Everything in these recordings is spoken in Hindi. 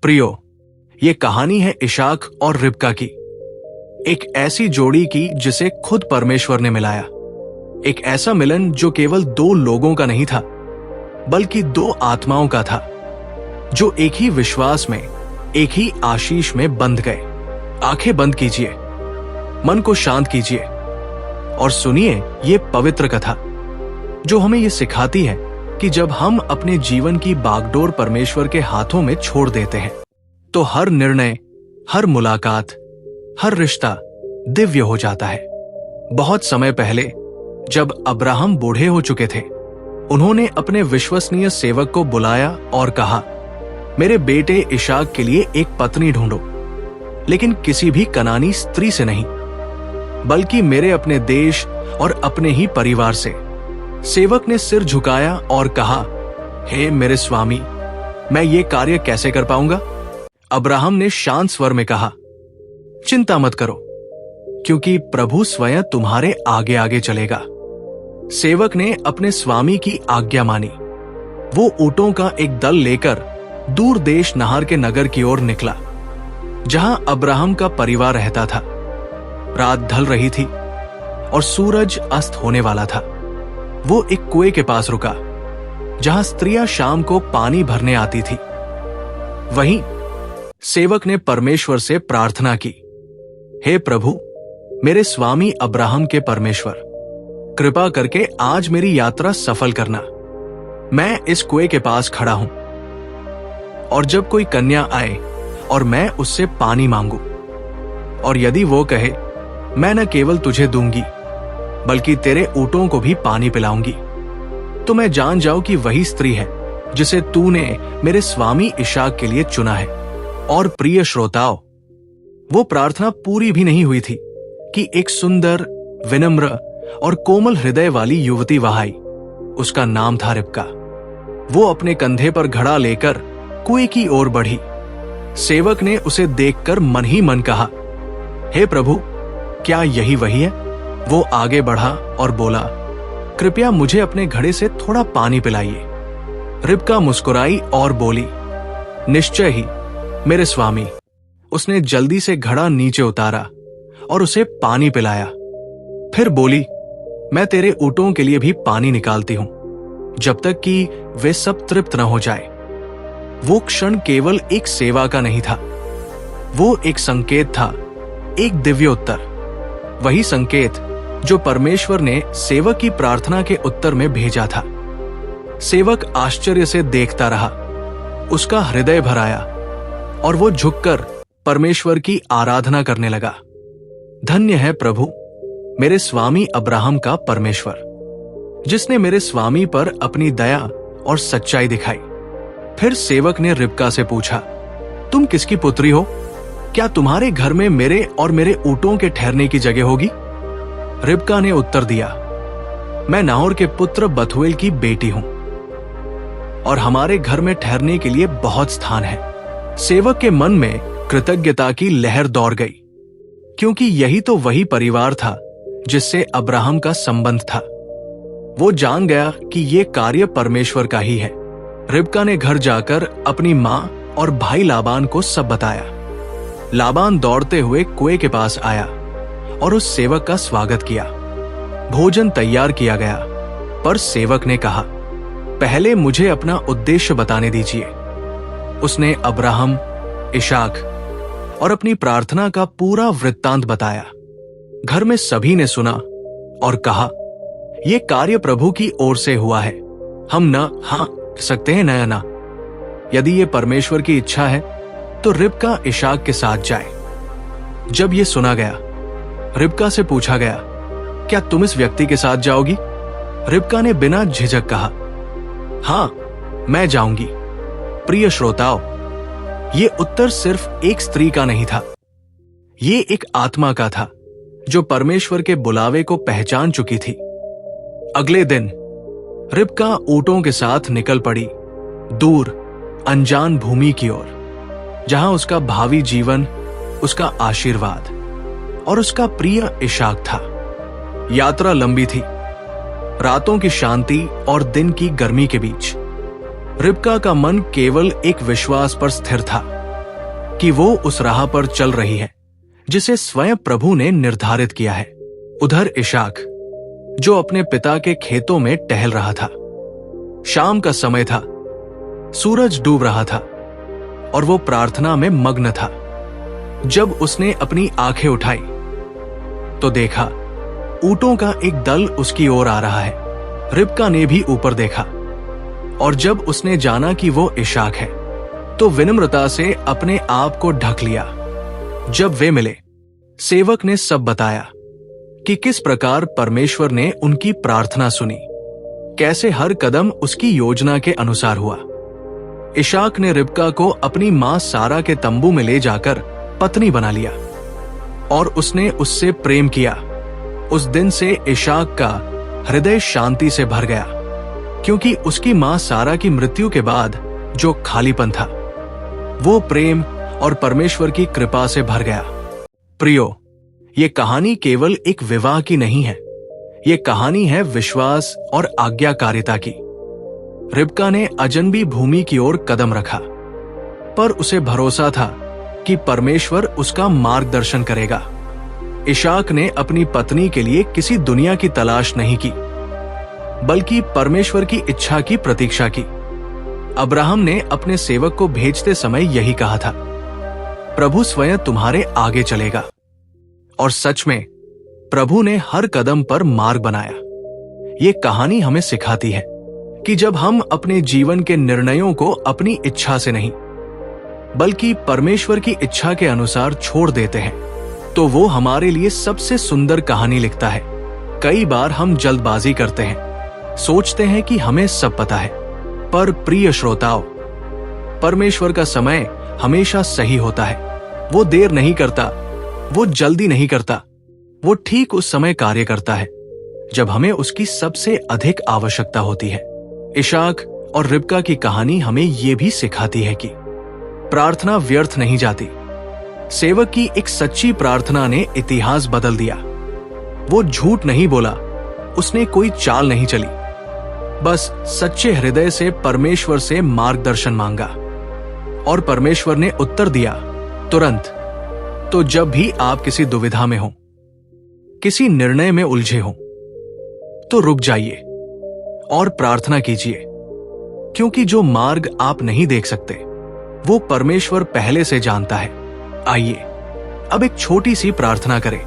प्रियो, ये कहानी है इशाक और रिबका की, एक ऐसी जोड़ी की जिसे खुद परमेश्वर ने मिलाया। एक ऐसा मिलन जो केवल दो लोगों का नहीं था, बल्कि दो आत्माओं का था, जो एक ही विश्वास में, एक ही आशीष में बंध गए। आंखें बंद कीजिए, मन को शांत कीजिए और सुनिए ये पवित्र कथा, जो हमें ये सिखाती है कि जब हम अपने जीवन की बागडोर परमेश्वर के हाथों में छोड़ देते हैं, तो हर निर्णय, हर मुलाकात, हर रिश्ता दिव्य हो जाता है। बहुत समय पहले जब अब्राहम बूढ़े हो चुके थे, उन्होंने अपने विश्वसनीय सेवक को बुलाया और कहा, मेरे बेटे इशाक के लिए एक पत्नी ढूंढो, लेकिन किसी भी कनानी स्त्री से नहीं, बल्कि मेरे अपने देश और अपने ही परिवार से। सेवक ने सिर झुकाया और कहा, हे मेरे स्वामी, मैं ये कार्य कैसे कर पाऊंगा? अब्राहम ने शांत स्वर में कहा, चिंता मत करो, क्योंकि प्रभु स्वयं तुम्हारे आगे आगे चलेगा। सेवक ने अपने स्वामी की आज्ञा मानी। वो ऊंटों का एक दल लेकर दूर देश नहार के नगर की ओर निकला, जहां अब्राहम का परिवार रहता था। रात ढल रही थी और सूरज अस्त होने वाला था। वो एक कुएं के पास रुका, जहां स्त्रियां शाम को पानी भरने आती थी। वहीं सेवक ने परमेश्वर से प्रार्थना की, हे प्रभु, मेरे स्वामी अब्राहम के परमेश्वर, कृपा करके आज मेरी यात्रा सफल करना। मैं इस कुएं के पास खड़ा हूं, और जब कोई कन्या आए और मैं उससे पानी मांगू, और यदि वो कहे, मैं न केवल तुझे दूंगी, बल्कि तेरे ऊंटों को भी पानी पिलाऊंगी, तो मैं जान जाऊं कि वही स्त्री है जिसे तूने मेरे स्वामी इशाक के लिए चुना है। और प्रिय श्रोताओं, वो प्रार्थना पूरी भी नहीं हुई थी कि एक सुंदर, विनम्र और कोमल हृदय वाली युवती वहां आई। उसका नाम था रिबका। वो अपने कंधे पर घड़ा लेकर कुएं की ओर बढ़ी। सेवक ने उसे देखकर मन ही मन कहा, हे प्रभु, क्या यही वही है? वो आगे बढ़ा और बोला, कृपया मुझे अपने घड़े से थोड़ा पानी पिलाइए। रिबका मुस्कुराई और बोली, निश्चय ही मेरे स्वामी। उसने जल्दी से घड़ा नीचे उतारा और उसे पानी पिलाया। फिर बोली, मैं तेरे ऊंटों के लिए भी पानी निकालती हूं, जब तक कि वे सब तृप्त न हो जाए। वो क्षण केवल एक सेवा का नहीं था, वो एक संकेत था, एक दिव्य उत्तर। वही संकेत जो परमेश्वर ने सेवक की प्रार्थना के उत्तर में भेजा था। सेवक आश्चर्य से देखता रहा, उसका हृदय भर आया और वो झुककर परमेश्वर की आराधना करने लगा। धन्य है प्रभु, मेरे स्वामी अब्राहम का परमेश्वर, जिसने मेरे स्वामी पर अपनी दया और सच्चाई दिखाई। फिर सेवक ने रिबका से पूछा, तुम किसकी पुत्री हो? क्या तुम्हारे घर में मेरे और मेरे ऊंटों के ठहरने की जगह होगी? रिबका ने उत्तर दिया, मैं नाहोर के पुत्र बथुएल की बेटी हूं, और हमारे घर में ठहरने के लिए बहुत स्थान है। सेवक के मन में कृतज्ञता की लहर दौड़ गई, क्योंकि यही तो वही परिवार था जिससे अब्राहम का संबंध था। वो जान गया कि ये कार्य परमेश्वर का ही है। रिबका ने घर जाकर अपनी मां और भाई लाबान को सब बताया। लाबान दौड़ते हुए कुएं के पास आया और उस सेवक का स्वागत किया। भोजन तैयार किया गया, पर सेवक ने कहा, पहले मुझे अपना उद्देश्य बताने दीजिए। उसने अब्राहम, इशाक और अपनी प्रार्थना का पूरा वृत्तांत बताया। घर में सभी ने सुना और कहा, यह कार्य प्रभु की ओर से हुआ है। हम न हाँ कह सकते हैं, न ना। यदि ये परमेश्वर की इच्छा है तो रिबका इशाक के साथ जाए। जब ये सुना गया, रिबका से पूछा गया, क्या तुम इस व्यक्ति के साथ जाओगी? रिबका ने बिना झिझक कहा, हाँ, मैं जाऊंगी। प्रिय श्रोताओं, ये उत्तर सिर्फ एक स्त्री का नहीं था, ये एक आत्मा का था जो परमेश्वर के बुलावे को पहचान चुकी थी। अगले दिन रिबका ऊंटों के साथ निकल पड़ी दूर अनजान भूमि की ओर, जहां उसका भावी जीवन, उसका आशीर्वाद और उसका प्रिय इशाक था। यात्रा लंबी थी, रातों की शांति और दिन की गर्मी के बीच। रिबका का मन केवल एक विश्वास पर स्थिर था कि वो उस राह पर चल रही है जिसे स्वयं प्रभु ने निर्धारित किया है। उधर इशाक, जो अपने पिता के खेतों में टहल रहा था, शाम का समय था, सूरज डूब रहा था और वो प्रार्थना में मग्न था। जब उसने अपनी आंखें उठाई तो देखा ऊंटों का एक दल उसकी ओर आ रहा है। रिबका ने भी ऊपर देखा और जब उसने जाना कि वो इशाक है तो विनम्रता से अपने आप को ढक लिया। जब वे मिले, सेवक ने सब बताया कि किस प्रकार परमेश्वर ने उनकी प्रार्थना सुनी, कैसे हर कदम उसकी योजना के अनुसार हुआ। इशाक ने रिबका को अपनी मां सारा के तंबू में ले जाकर पत्नी बना लिया और उसने उससे प्रेम किया। उस दिन से इशाक का हृदय शांति से भर गया, क्योंकि उसकी मां सारा की मृत्यु के बाद जो खालीपन था वो प्रेम और परमेश्वर की कृपा से भर गया। प्रियो, ये कहानी केवल एक विवाह की नहीं है, ये कहानी है विश्वास और आज्ञाकारिता की। रिबका ने अजनबी भूमि की ओर कदम रखा, पर उसे भरोसा था कि परमेश्वर उसका मार्गदर्शन करेगा। इशाक ने अपनी पत्नी के लिए किसी दुनिया की तलाश नहीं की, बल्कि परमेश्वर की इच्छा की प्रतीक्षा की। अब्राहम ने अपने सेवक को भेजते समय यही कहा था, प्रभु स्वयं तुम्हारे आगे चलेगा। और सच में प्रभु ने हर कदम पर मार्ग बनाया। ये कहानी हमें सिखाती है कि जब हम अपने जीवन के निर्णयों को अपनी इच्छा से नहीं, बल्कि परमेश्वर की इच्छा के अनुसार छोड़ देते हैं, तो वो हमारे लिए सबसे सुंदर कहानी लिखता है। कई बार हम जल्दबाजी करते हैं, सोचते हैं कि हमें सब पता है, पर प्रिय श्रोताओं, परमेश्वर का समय हमेशा सही होता है। वो देर नहीं करता, वो जल्दी नहीं करता, वो ठीक उस समय कार्य करता है जब हमें उसकी सबसे अधिक आवश्यकता होती है। इशाक और रिबका की कहानी हमें ये भी सिखाती है कि प्रार्थना व्यर्थ नहीं जाती। सेवक की एक सच्ची प्रार्थना ने इतिहास बदल दिया। वो झूठ नहीं बोला, उसने कोई चाल नहीं चली, बस सच्चे हृदय से परमेश्वर से मार्गदर्शन मांगा और परमेश्वर ने उत्तर दिया तुरंत। तो जब भी आप किसी दुविधा में हो, किसी निर्णय में उलझे हो, तो रुक जाइए और प्रार्थना कीजिए, क्योंकि जो मार्ग आप नहीं देख सकते वो परमेश्वर पहले से जानता है। आइए अब एक छोटी सी प्रार्थना करें।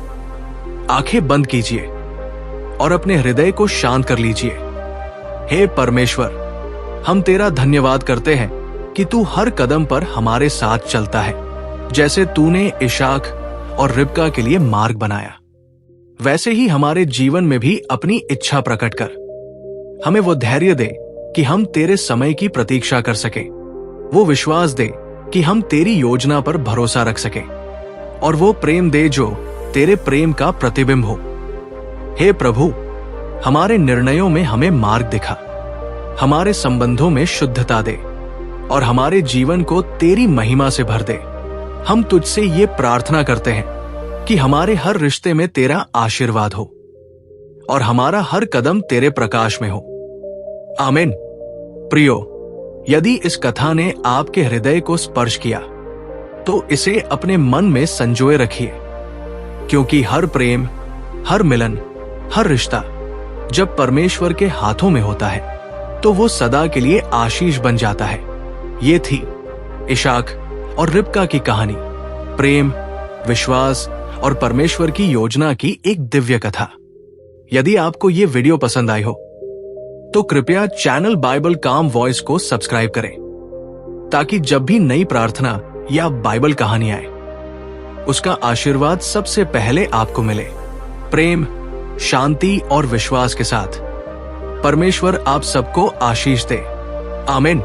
आंखें बंद कीजिए और अपने हृदय को शांत कर लीजिए। हे परमेश्वर, हम तेरा धन्यवाद करते हैं कि तू हर कदम पर हमारे साथ चलता है। जैसे तूने इशाक और रिबका के लिए मार्ग बनाया, वैसे ही हमारे जीवन में भी अपनी इच्छा प्रकट कर हमें वो धैर्य दे कि हम तेरे समय की प्रतीक्षा कर सके, वो विश्वास दे कि हम तेरी योजना पर भरोसा रख सके, और वो प्रेम दे जो तेरे प्रेम का प्रतिबिंब हो। हे प्रभु, हमारे निर्णयों में हमें मार्ग दिखा, हमारे संबंधों में शुद्धता दे और हमारे जीवन को तेरी महिमा से भर दे। हम तुझसे ये प्रार्थना करते हैं कि हमारे हर रिश्ते में तेरा आशीर्वाद हो और हमारा हर कदम तेरे प्रकाश में हो। आमीन। प्रियो, यदि इस कथा ने आपके हृदय को स्पर्श किया तो इसे अपने मन में संजोए रखिए, क्योंकि हर प्रेम, हर मिलन, हर रिश्ता जब परमेश्वर के हाथों में होता है तो वो सदा के लिए आशीष बन जाता है। ये थी इशाक और रिबका की कहानी, प्रेम, विश्वास और परमेश्वर की योजना की एक दिव्य कथा। यदि आपको ये वीडियो पसंद आई हो तो कृपया चैनल बाइबल काम वॉइस को सब्सक्राइब करें, ताकि जब भी नई प्रार्थना या बाइबल कहानी आए उसका आशीर्वाद सबसे पहले आपको मिले। प्रेम, शांति और विश्वास के साथ परमेश्वर आप सबको आशीष दे। आमीन।